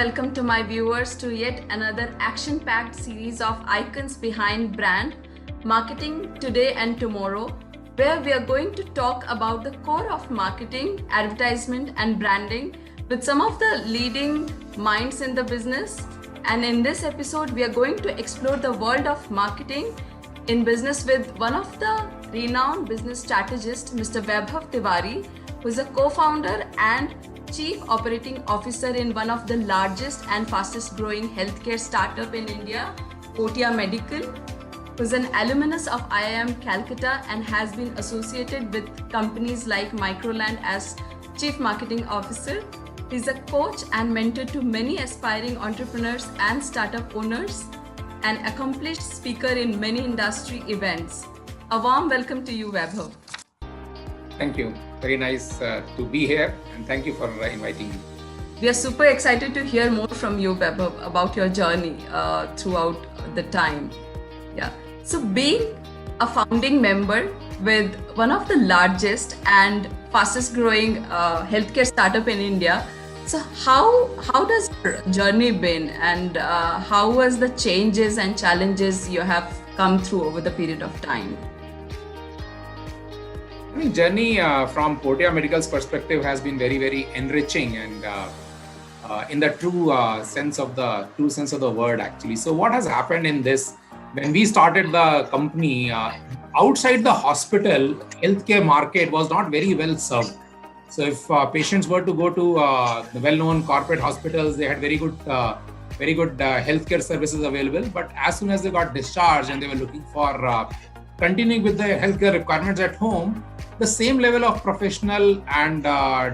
welcome to my viewers to yet another action-packed series of icons behind brand, marketing today and tomorrow, where we are going to talk about the core of marketing, advertisement and branding with some of the leading minds in the business. And in this episode, we are going to explore the world of marketing in business with one of the renowned business strategists, Mr. Vaibhav Tewari, who is a co-founder and Chief Operating Officer in one of the largest and fastest growing healthcare startup in India, Portea Medical, who is an alumnus of IIM Calcutta and has been associated with companies like Microland as Chief Marketing Officer. He's a coach and mentor to many aspiring entrepreneurs and startup owners, an accomplished speaker in many industry events. A warm welcome to you, Vaibhav. Thank you. Very nice to be here, and thank you for inviting me. We are super excited to hear more from you, Vaibhav, about your journey throughout the time. Yeah. So being a founding member with one of the largest and fastest growing healthcare startup in India, so how does your journey been, and how was the changes and challenges you have come through over the period of time? I mean, journey from Portea Medical's perspective has been very, very enriching, and in the true sense of the word, actually. So what has happened in this? When we started the company, outside the hospital, healthcare market was not very well served. So if patients were to go to the well-known corporate hospitals, they had very good healthcare services available. But as soon as they got discharged and they were looking for continuing with their healthcare requirements at home, the same level of professional and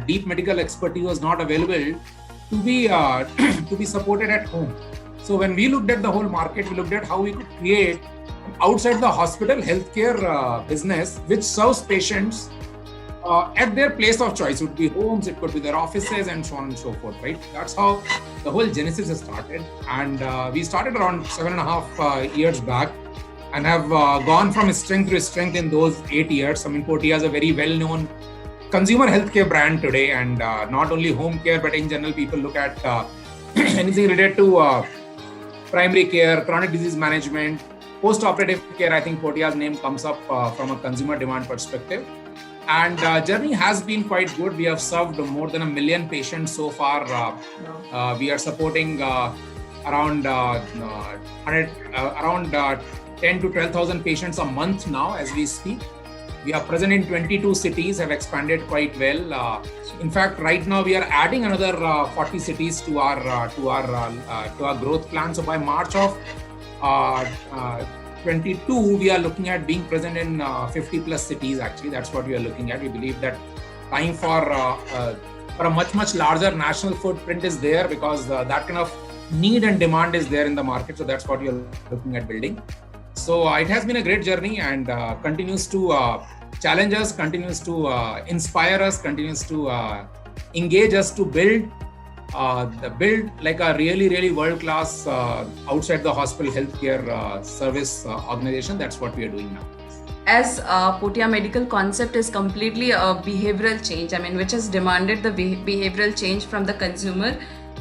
deep medical expertise was not available to be supported at home. So when we looked at the whole market, we looked at how we could create outside the hospital healthcare business which serves patients at their place of choice. It would be homes, it could be their offices, and so on and so forth, right? That's how the whole genesis has started. And we started around 7.5 years back, and have gone from strength to strength in those 8 years. I mean, Portea is a very well-known consumer healthcare brand today, and not only home care, but in general, people look at anything related to primary care, chronic disease management, post-operative care. I think Portea's name comes up from a consumer demand perspective. And journey has been quite good. We have served more than 1 million patients so far. We are supporting around 10 to 12,000 patients a month now as we speak. We are present in 22 cities, have expanded quite well. In fact, right now we are adding another 40 cities to our growth plan. So by March of 22, we are looking at being present in 50 plus cities. Actually, that's what we are looking at. We believe that time for a much larger national footprint is there, because that kind of need and demand is there in the market. So that's what we are looking at building. So it has been a great journey, and continues to challenge us, continues to inspire us, continues to engage us to build like a really world-class outside the hospital healthcare service organization. That's what we are doing now. As Portea Medical concept is completely a behavioral change, I mean, which has demanded the behavioral change from the consumer.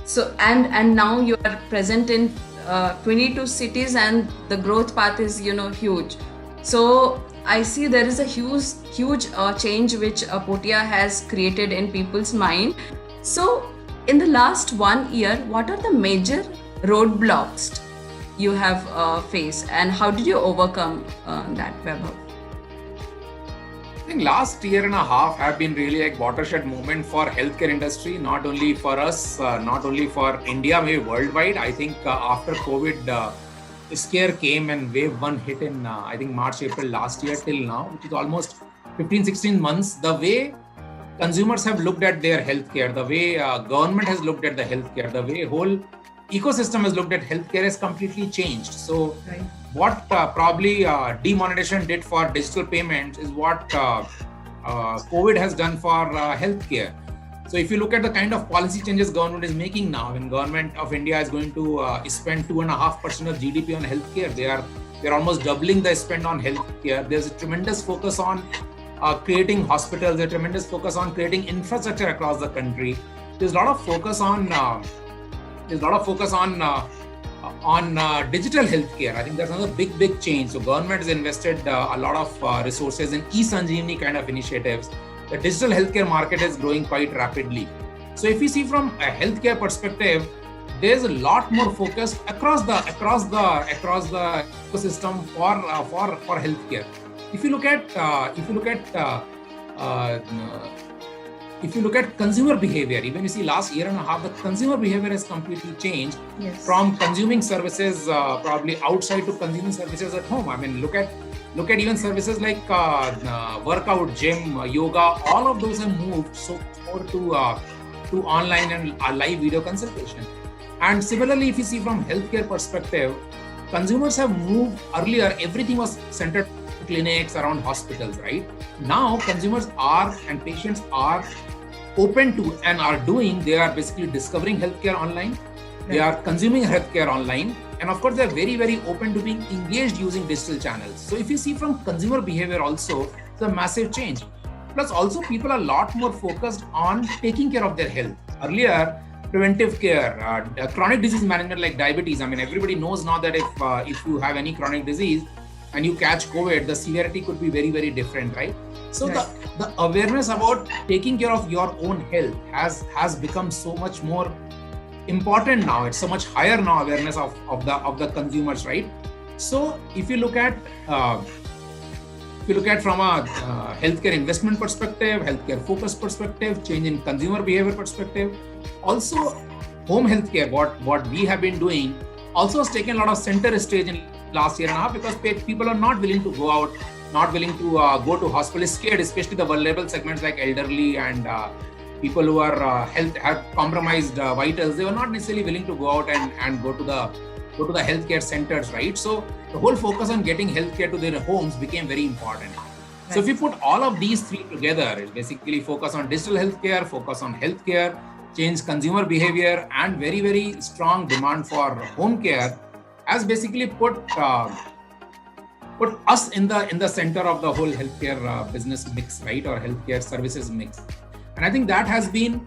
So and now you are present in 22 cities, and the growth path is huge. So I see there is a huge change which Portea has created in people's mind. So in the last 1 year, what are the major roadblocks you have faced, and how did you overcome that, Vaibhav? I think last year and a half have been really like watershed moment for healthcare industry, not only for us, not only for India, maybe worldwide. I think after COVID scare came and wave 1 hit in I think March, April last year till now, which is almost 15-16 months, the way consumers have looked at their healthcare, the way government has looked at the healthcare, the way whole ecosystem has looked at healthcare has completely changed. So right. What probably demonetization did for digital payments is what COVID has done for healthcare. So if you look at the kind of policy changes government is making now, when government of India is going to spend 2.5% of GDP on healthcare, they're almost doubling the spend on healthcare. There's a tremendous focus on creating hospitals, a tremendous focus on creating infrastructure across the country. There's a lot of focus on there's a lot of focus on digital healthcare. I think that's another big change. So government has invested a lot of resources in e-Sanjeevani kind of initiatives. The digital healthcare market is growing quite rapidly. So if you see from a healthcare perspective, there's a lot more focus across the ecosystem for healthcare. If you look at consumer behavior, even you see last year and a half, the consumer behavior has completely changed. Yes. From consuming services probably outside to consuming services at home. I mean, look at even services like workout, gym, yoga. All of those have moved so more to online and live video consultation. And similarly, if you see from healthcare perspective, consumers have moved. Earlier, everything was centered on clinics, around hospitals, right? Now, consumers and patients are open to and are doing. They are basically discovering healthcare online. They are consuming healthcare online. And of course, they're very open to being engaged using digital channels. So if you see from consumer behavior also, it's a massive change. Plus also people are a lot more focused on taking care of their health. Earlier, preventive care, chronic disease management like diabetes. I mean, everybody knows now that if you have any chronic disease and you catch COVID, the severity could be very different, right? So right. The awareness about taking care of your own health has become so much more important now. It's so much higher now, awareness of the consumers, right? So if you look at from a healthcare investment perspective, healthcare focus perspective, change in consumer behavior perspective, also home healthcare, what we have been doing, also has taken a lot of center stage in last year and a half, because people are not willing to go out, not willing to go to hospital, scared, especially the vulnerable segments like elderly and people who are have compromised vitals. They were not necessarily willing to go out and go to the healthcare centers, right? So the whole focus on getting healthcare to their homes became very important. Right. So if you put all of these three together, it's basically focus on digital healthcare, focus on healthcare, change consumer behavior, and very strong demand for home care, has basically put us in the center of the whole healthcare business mix, right, or healthcare services mix. And I think that has been,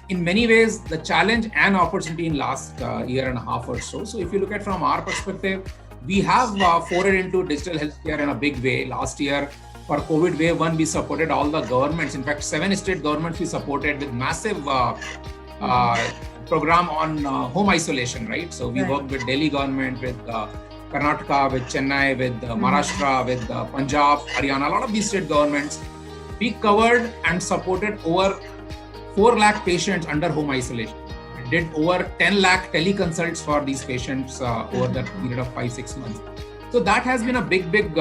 in many ways, the challenge and opportunity in last year and a half or so. So if you look at from our perspective, we have forayed into digital healthcare in a big way. Last year, for COVID wave 1, we supported all the governments. In fact, 7 state governments we supported with massive program on home isolation, right? So we worked with Delhi government, with Karnataka, with Chennai, with Maharashtra, with Punjab, Haryana, a lot of these state governments. We covered and supported over 4 lakh patients under home isolation. We did over 10 lakh teleconsults for these patients over that period of 5-6 months. So that has been a big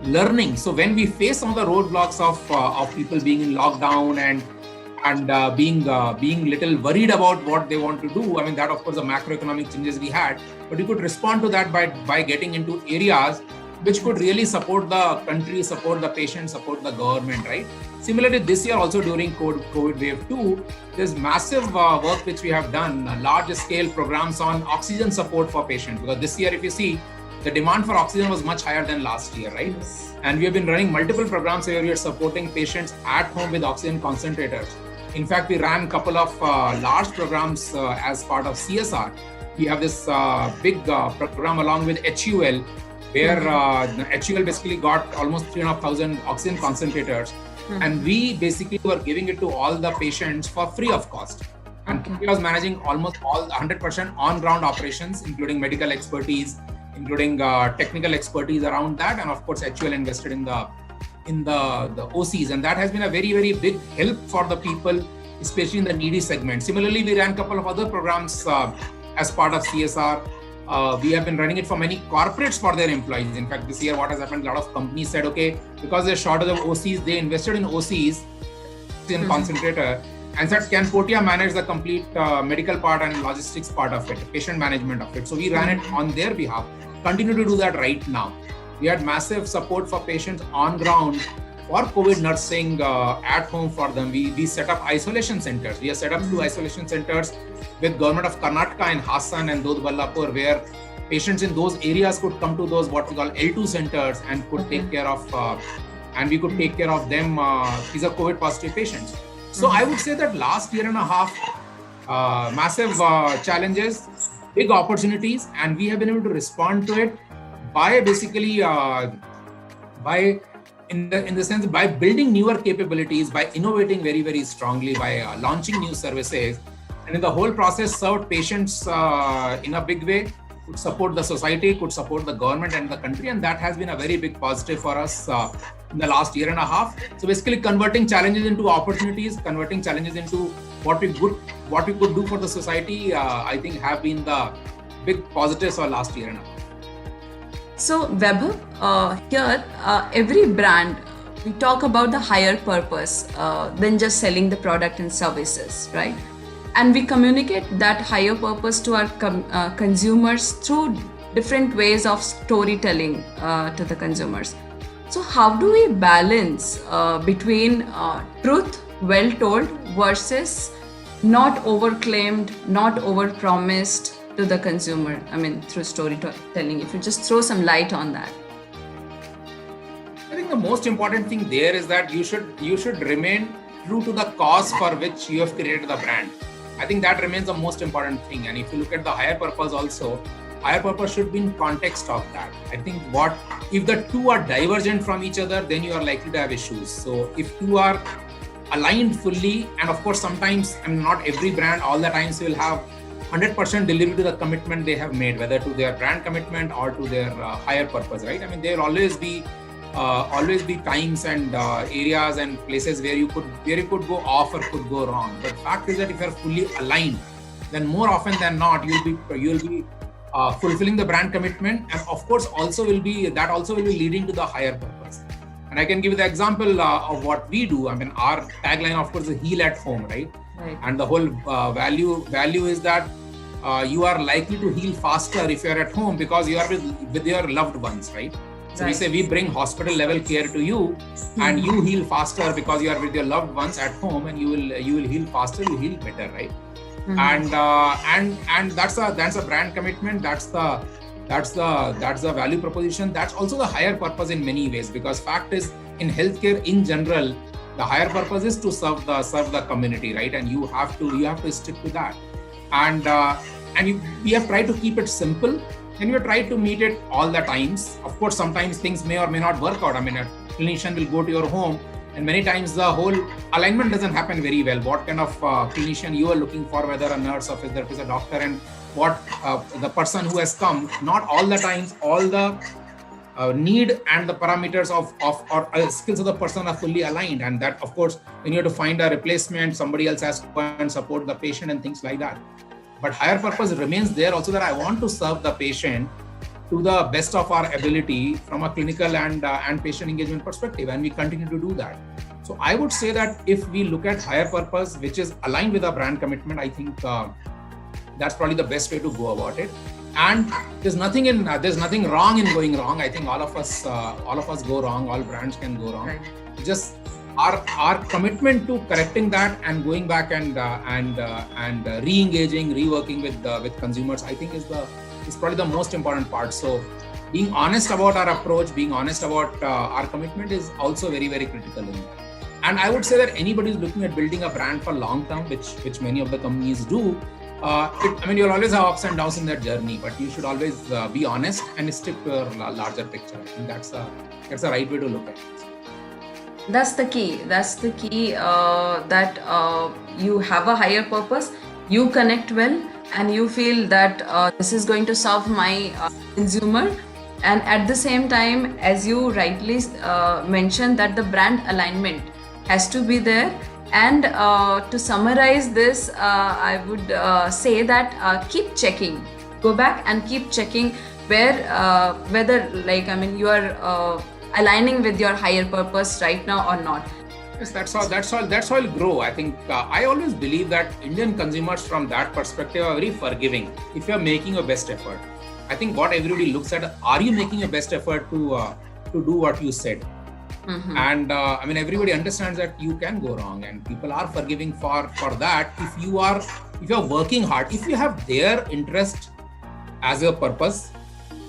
learning. So when we face some of the roadblocks of people being in lockdown and being little worried about what they want to do, I mean, that of course the macroeconomic changes we had, but we could respond to that by getting into areas which could really support the country, support the patient, support the government, right? Similarly, this year also during COVID wave 2, there's massive work which we have done, large scale programs on oxygen support for patients. Because this year, if you see, the demand for oxygen was much higher than last year, right? Yes. And we have been running multiple programs where we are supporting patients at home with oxygen concentrators. In fact, we ran a couple of large programs as part of CSR. We have this big program along with HUL, where HUL basically got almost 3,500 oxygen concentrators. And we basically were giving it to all the patients for free of cost. And we was managing almost all 100% on-ground operations, including medical expertise, including technical expertise around that. And of course, HUL invested in the OCs. And that has been a very big help for the people, especially in the needy segment. Similarly, we ran a couple of other programs as part of CSR. We have been running it for many corporates for their employees. In fact, this year what has happened, a lot of companies said, okay, because there's shortage of OCs, they invested in OCs, in concentrator, and said, can Portea manage the complete medical part and logistics part of it, patient management of it. So we ran it on their behalf, continue to do that right now. We had massive support for patients on ground for COVID nursing at home for them. We set up isolation centers. We have set up 2 isolation centers with government of Karnataka in Hassan and Dodh-Ballapur, where patients in those areas could come to those what we call L2 centers and could take care of, and we could take care of them. These are COVID positive patients. So I would say that last year and a half, massive challenges, big opportunities, and we have been able to respond to it by basically by in the sense by building newer capabilities, by innovating very, very strongly, by launching new services, and in the whole process served patients in a big way, could support the society, could support the government and the country, and that has been a very big positive for us in the last year and a half. So basically converting challenges into opportunities, converting challenges into what we could do for the society, I think have been the big positives for last year and a half. So Vaibhav, here every brand, we talk about the higher purpose than just selling the product and services, right? And we communicate that higher purpose to our consumers through different ways of storytelling to the consumers. So how do we balance between truth well told versus not overclaimed, not overpromised to the consumer? I mean, through storytelling, if you just throw some light on that. I think the most important thing there is that you should remain true to the cause for which you have created the brand. I think that remains the most important thing. And if you look at the higher purpose also, higher purpose should be in context of that. I think if the two are divergent from each other, then you are likely to have issues. So if two are aligned fully, and of course sometimes, and not every brand all the times will have 100% delivery to the commitment they have made, whether to their brand commitment or to their higher purpose, right? I mean, there will always be times and areas and places where you could go off or could go wrong. But fact is that if you're fully aligned, then more often than not you'll be fulfilling the brand commitment, and of course also will be leading to the higher purpose. And I can give you the example of what we do. I mean, our tagline, of course, is heal at home, right? And the whole value is that you are likely to heal faster if you're at home because you are with your loved ones, right? So we say we bring hospital level care to you, and you heal faster because you are with your loved ones at home, and you will heal faster, you heal better, right? And that's a brand commitment. That's the value proposition. That's also the higher purpose in many ways, because fact is, in healthcare in general, the higher purpose is to serve the community, right? And you have to stick to that. And we have tried to keep it simple, and we have tried to meet it all the times. Of course, sometimes things may or may not work out. I mean, a clinician will go to your home, and many times the whole alignment doesn't happen very well. What kind of clinician you are looking for, whether a nurse or if there is a doctor, and what the person who has come, not all the times all the need and the parameters of skills of the person are fully aligned. And that, of course, when you have to find a replacement, somebody else has to go and support the patient and things like that. But higher purpose remains there also, that I want to serve the patient to the best of our ability from a clinical and patient engagement perspective, and we continue to do that. So I would say that if we look at higher purpose, which is aligned with our brand commitment, I think that's probably the best way to go about it. And there's nothing wrong in going wrong. I think all of us go wrong. All brands can go wrong. Right. Just our commitment to correcting that and going back and re-engaging, reworking with consumers, I think is probably the most important part. So being honest about our approach, being honest about our commitment is also very, very critical in that. And I would say that anybody who's looking at building a brand for long term, which many of the companies do, you'll always have ups and downs in that journey, but you should always be honest and stick to your larger picture. I think that's the right way to look at it. That's the key. That you have a higher purpose, you connect well, and you feel that this is going to serve my consumer. And at the same time, as you rightly mentioned, that the brand alignment has to be there. And to summarize this, I would say that keep checking. Go back and keep checking whether you are aligning with your higher purpose right now or not. Yes, that's how it'll grow. I think I always believe that Indian consumers from that perspective are very forgiving if you're making your best effort. I think what everybody looks at, are you making your best effort to do what you said? Mm-hmm. And everybody understands that you can go wrong, and people are forgiving for that. If you're working hard, if you have their interest as your purpose,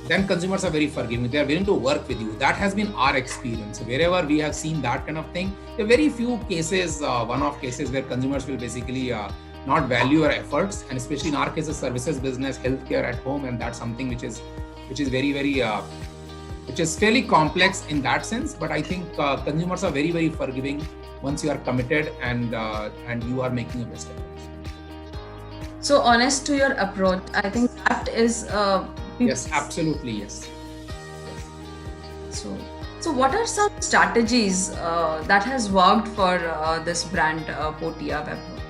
then consumers are very forgiving. They are willing to work with you. That has been our experience. Wherever we have seen that kind of thing, there are very few cases, one-off cases where consumers will basically not value our efforts, and especially in our case, the services business, healthcare at home, and that's something which is very which is fairly complex in that sense. But I think consumers are very forgiving once you are committed and you are making a best effort. So honest to your approach, I think that is yes, absolutely, yes. So what are some strategies that has worked for this brand Portea, Vaibhav?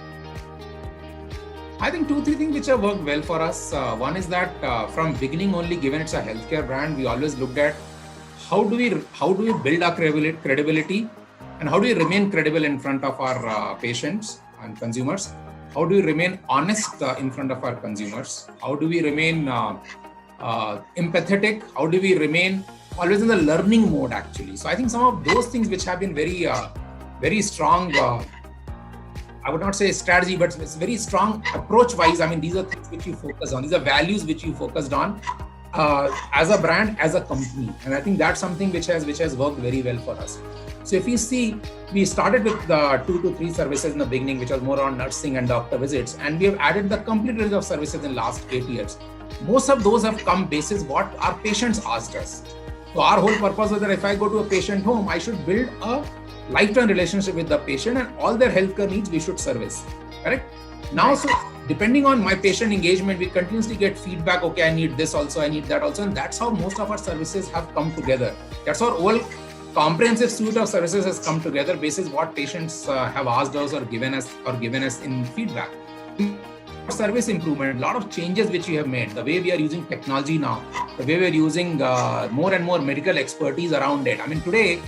I think 2-3 things which have worked well for us. One is that from beginning only, given it's a healthcare brand, we always looked at how do we build our credibility, and how do we remain credible in front of our patients and consumers. How do we remain honest in front of our consumers? How do we remain empathetic? How do we remain always in the learning mode, actually? So I think some of those things which have been very strong. I would not say strategy, but it's very strong approach-wise. I mean, these are things which you focus on. These are values which you focused on as a brand, as a company, and I think that's something which has worked very well for us. So if you see, we started with the 2 to 3 services in the beginning, which was more on nursing and doctor visits, and we have added the complete range of services in the last 8 years. Most of those have come basis what our patients asked us. So our whole purpose was that if I go to a patient home, I should build a lifetime relationship with the patient, and all their healthcare needs we should service. Correct? Now, so depending on my patient engagement, we continuously get feedback. Okay, I need this also, I need that also, and that's how most of our services have come together. That's our whole comprehensive suite of services has come together basis what patients have asked us or given us in feedback. Service improvement, a lot of changes which we have made, the way we are using technology now, the way we are using more and more medical expertise around it. I mean, today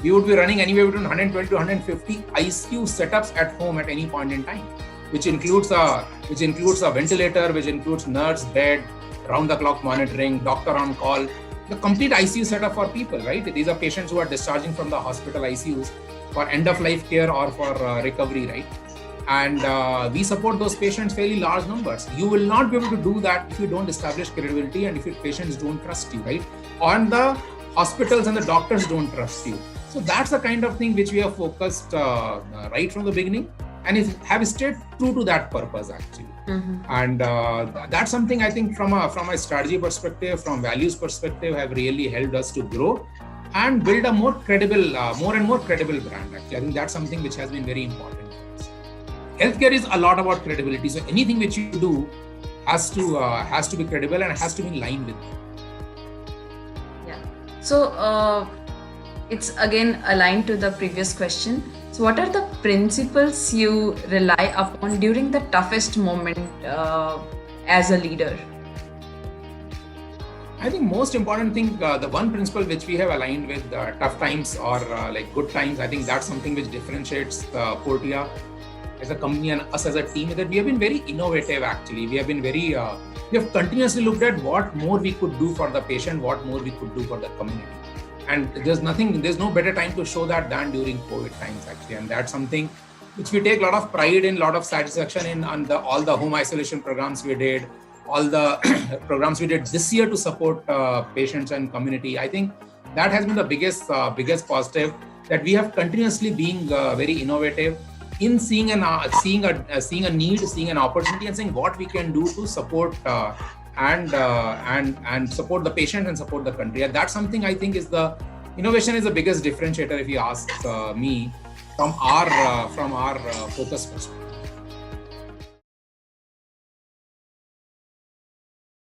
we would be running anywhere between 120 to 150 ICU setups at home at any point in time, which includes a ventilator, which includes nurse, bed, round-the-clock monitoring, doctor on call, the complete ICU setup for people, right? These are patients who are discharging from the hospital ICUs for end-of-life care or for recovery, right? And we support those patients fairly large numbers. You will not be able to do that if you don't establish credibility and if your patients don't trust you, right? Or the hospitals and the doctors don't trust you. So that's the kind of thing which we have focused right from the beginning, and have stayed true to that purpose, actually. Mm-hmm. And that's something I think from a strategy perspective, from values perspective, have really helped us to grow and build a more and more credible brand. Actually, I think that's something which has been very important for us. Healthcare is a lot about credibility. So anything which you do has to be credible and has to be in line with it. Yeah. So it's again aligned to the previous question. So what are the principles you rely upon during the toughest moment as a leader? I think most important thing, the one principle which we have aligned with tough times or like good times, I think that's something which differentiates Portea as a company and us as a team, is that we have been very innovative. Actually, we have been we have continuously looked at what more we could do for the patient, what more we could do for the community. And there's no better time to show that than during COVID times, actually. And that's something which we take a lot of pride in, a lot of satisfaction in, on all the home isolation programs we did, all the programs we did this year to support patients and community. I think that has been the biggest positive, that we have continuously been very innovative in seeing a need, seeing an opportunity, and saying what we can do to support and support the patient and support the country. And that's something I think is the innovation is the biggest differentiator, if you ask me, from our focus perspective.